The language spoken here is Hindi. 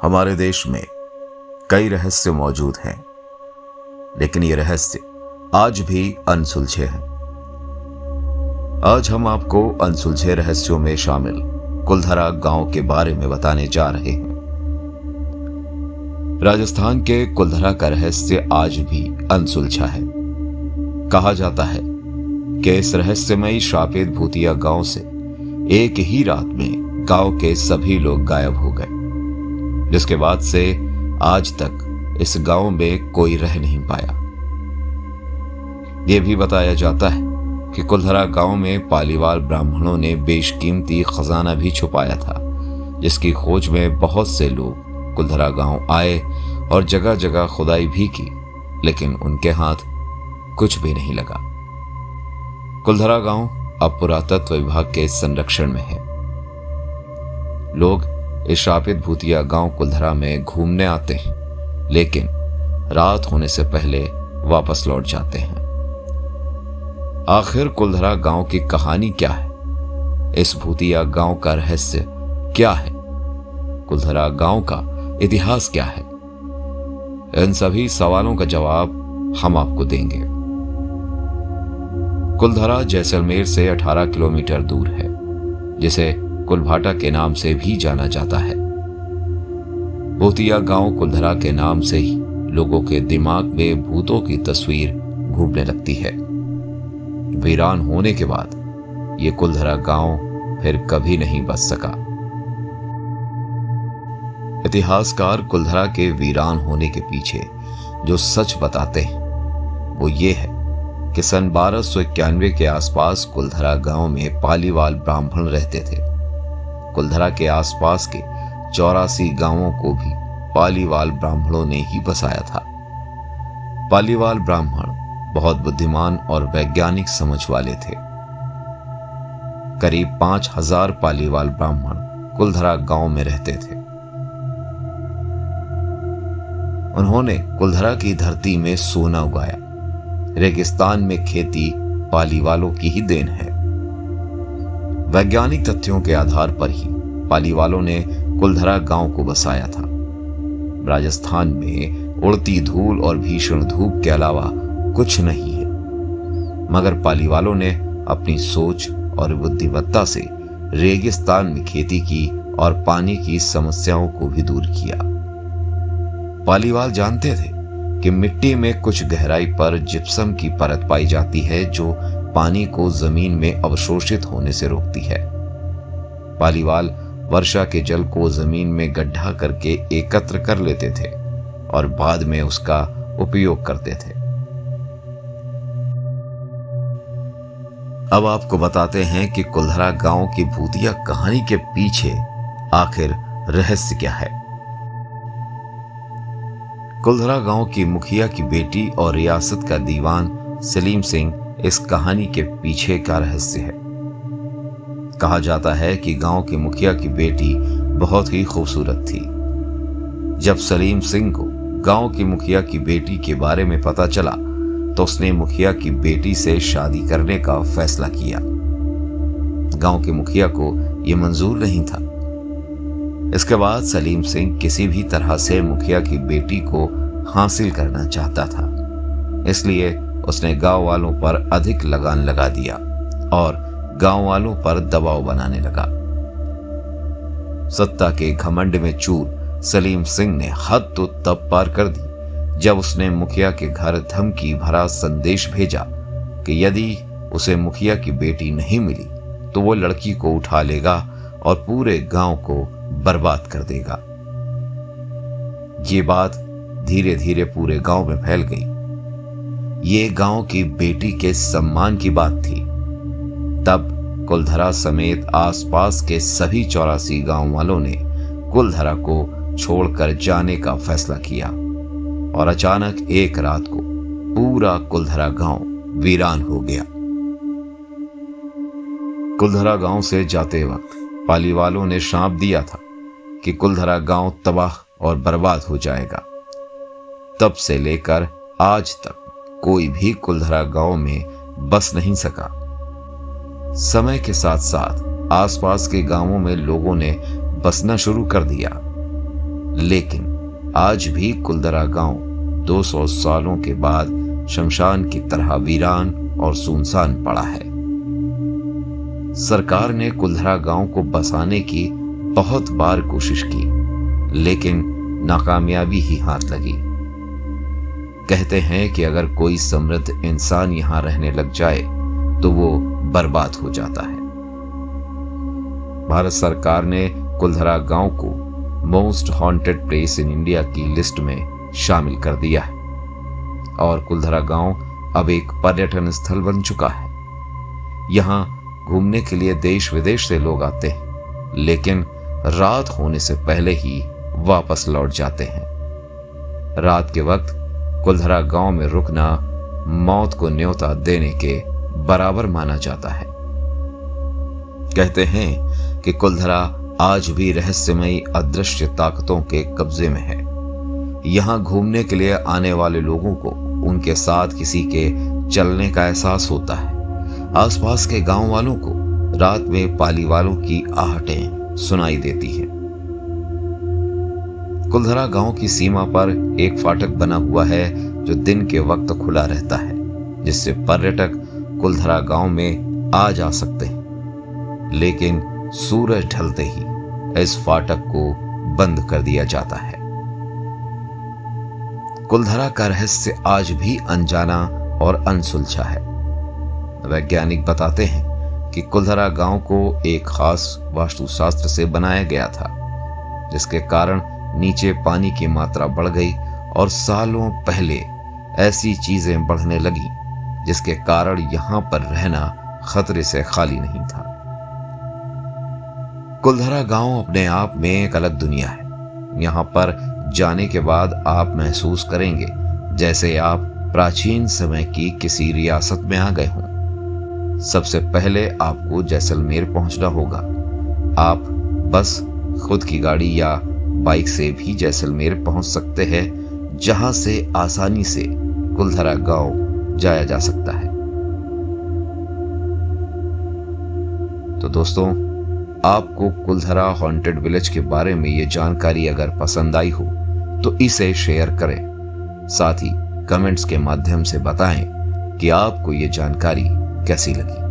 हमारे देश में कई रहस्य मौजूद हैं, लेकिन ये रहस्य आज भी अनसुलझे हैं। आज हम आपको अनसुलझे रहस्यों में शामिल कुलधरा गांव के बारे में बताने जा रहे हैं। राजस्थान के कुलधरा का रहस्य आज भी अनसुलझा है। कहा जाता है कि इस रहस्यमयी श्रापित भूतिया गांव से एक ही रात में गांव के सभी लोग गायब हो गए, जिसके बाद से आज तक इस गांव में कोई रह नहीं पाया। यह भी बताया जाता है कि कुलधरा गांव में पालीवाल ब्राह्मणों ने बेशकीमती खजाना भी छुपाया था, जिसकी खोज में बहुत से लोग कुलधरा गांव आए और जगह जगह खुदाई भी की, लेकिन उनके हाथ कुछ भी नहीं लगा। कुलधरा गांव अब पुरातत्व विभाग के संरक्षण में है। लोग इस श्रापित भूतिया गांव कुलधरा में घूमने आते हैं, लेकिन रात होने से पहले वापस लौट जाते हैं। आखिर कुलधरा गांव की कहानी क्या है? इस भूतिया गांव का रहस्य क्या है? कुलधरा गांव का इतिहास क्या है? इन सभी सवालों का जवाब हम आपको देंगे। कुलधरा जैसलमेर से 18 किलोमीटर दूर है, जिसे कुलभाटा के नाम से भी जाना जाता है। भूतिया गांव कुलधरा के नाम से ही लोगों के दिमाग में भूतों की तस्वीर घूमने लगती है। वीरान होने के बाद ये कुलधरा गांव फिर कभी नहीं बच सका। इतिहासकार कुलधरा के वीरान होने के पीछे जो सच बताते हैं वो ये है कि सन 1291 के आसपास कुलधरा गांव में पालीवाल ब्राह्मण रहते थे। कुलधरा के आसपास के 84 गांवों को भी पालीवाल ब्राह्मणों ने ही बसाया था। पालीवाल ब्राह्मण बहुत बुद्धिमान और वैज्ञानिक समझ वाले थे। करीब 5000 पालीवाल ब्राह्मण कुलधरा गांव में रहते थे। उन्होंने कुलधरा की धरती में सोना उगाया। रेगिस्तान में खेती पालीवालों की ही देन है। वैज्ञानिक तथ्यों के आधार पर ही पालीवालों ने कुलधरा गांव को बसाया था। राजस्थान में उड़ती धूल और भीषण धूप के अलावा कुछ नहीं है, मगर पालीवालों ने अपनी सोच और बुद्धिमत्ता से रेगिस्तान में खेती की और पानी की समस्याओं को भी दूर किया। पालीवाल जानते थे कि मिट्टी में कुछ गहराई पर जिप्सम की परत पाई जाती है, जो पानी को जमीन में अवशोषित होने से रोकती है। पालीवाल वर्षा के जल को जमीन में गड्ढा करके एकत्र कर लेते थे और बाद में उसका उपयोग करते थे। अब आपको बताते हैं कि कुलधरा गांव की भूतिया कहानी के पीछे आखिर रहस्य क्या है। कुलधरा गांव की मुखिया की बेटी और रियासत का दीवान सलीम सिंह इस कहानी के पीछे का रहस्य है। कहा जाता है कि गांव की मुखिया की बेटी बहुत ही खूबसूरत थी। जब सलीम सिंह को गांव की मुखिया की बेटी के बारे में पता चला तो उसने मुखिया की बेटी से शादी करने का फैसला किया। गांव के मुखिया को यह मंजूर नहीं था। इसके बाद सलीम सिंह किसी भी तरह से मुखिया की बेटी को हासिल करना चाहता था, इसलिए उसने गांव वालों पर अधिक लगान लगा दिया और गांव वालों पर दबाव बनाने लगा। सत्ता के घमंड में चूर सलीम सिंह ने हद तो तब पार कर दी जब उसने मुखिया के घर धमकी भरा संदेश भेजा कि यदि उसे मुखिया की बेटी नहीं मिली तो वो लड़की को उठा लेगा और पूरे गांव को बर्बाद कर देगा। ये बात धीरे धीरे पूरे गांव में फैल गई। ये गांव की बेटी के सम्मान की बात थी। तब कुलधरा समेत आसपास के सभी 84 गांव वालों ने कुलधरा को छोड़कर जाने का फैसला किया और अचानक एक रात को पूरा कुलधरा गांव वीरान हो गया। कुलधरा गांव से जाते वक्त पालीवालों ने श्राप दिया था कि कुलधरा गांव तबाह और बर्बाद हो जाएगा। तब से लेकर आज तक कोई भी कुलधरा गांव में बस नहीं सका। समय के साथ साथ आसपास के गांवों में लोगों ने बसना शुरू कर दिया, लेकिन आज भी कुलधरा गांव 200 सालों के बाद शमशान की तरह वीरान और सुनसान पड़ा है। सरकार ने कुलधरा गांव को बसाने की बहुत बार कोशिश की, लेकिन नाकामयाबी ही हाथ लगी। कहते हैं कि अगर कोई समृद्ध इंसान यहां रहने लग जाए तो वो बर्बाद हो जाता है। भारत सरकार ने कुलधरा गांव को most haunted place in India की लिस्ट में शामिल कर दिया है और कुलधरा गांव अब एक पर्यटन स्थल बन चुका है। यहां घूमने के लिए देश विदेश से लोग आते हैं, लेकिन रात होने से पहले ही वापस लौट जाते हैं। रात के वक्त कुलधरा गांव में रुकना मौत को न्योता देने के बराबर माना जाता है। कहते हैं कि कुलधरा आज भी रहस्यमयी अदृश्य ताकतों के कब्जे में है। यहां घूमने के लिए आने वाले लोगों को उनके साथ किसी के चलने का एहसास होता है। आसपास के गांव वालों को रात में पाली वालों की आहटें सुनाई देती हैं। कुलधरा गांव की सीमा पर एक फाटक बना हुआ है जो दिन के वक्त खुला रहता है, जिससे पर्यटक कुलधरा गांव में आ जा सकते हैं। लेकिन सूरज ढलते ही इस फाटक को बंद कर दिया जाता है। कुलधरा का रहस्य आज भी अनजाना और अनसुलझा है। वैज्ञानिक बताते हैं कि कुलधरा गांव को एक खास वास्तुशास्त्र से बनाया गया था, जिसके कारण नीचे पानी की मात्रा बढ़ गई और सालों पहले ऐसी चीजें बढ़ने लगी जिसके कारण यहां पर रहना खतरे से खाली नहीं था। कुलधरा गांव अपने आप में एक अलग दुनिया है। यहां पर जाने के बाद आप महसूस करेंगे जैसे आप प्राचीन समय की किसी रियासत में आ गए हों। सबसे पहले आपको जैसलमेर पहुंचना होगा। आप बस खुद की गाड़ी या बाइक से भी जैसलमेर पहुंच सकते हैं, जहां से आसानी से कुलधरा गांव जाया जा सकता है। तो दोस्तों, आपको कुलधरा हॉन्टेड विलेज के बारे में ये जानकारी अगर पसंद आई हो तो इसे शेयर करें। साथ ही कमेंट्स के माध्यम से बताएं कि आपको ये जानकारी कैसी लगी।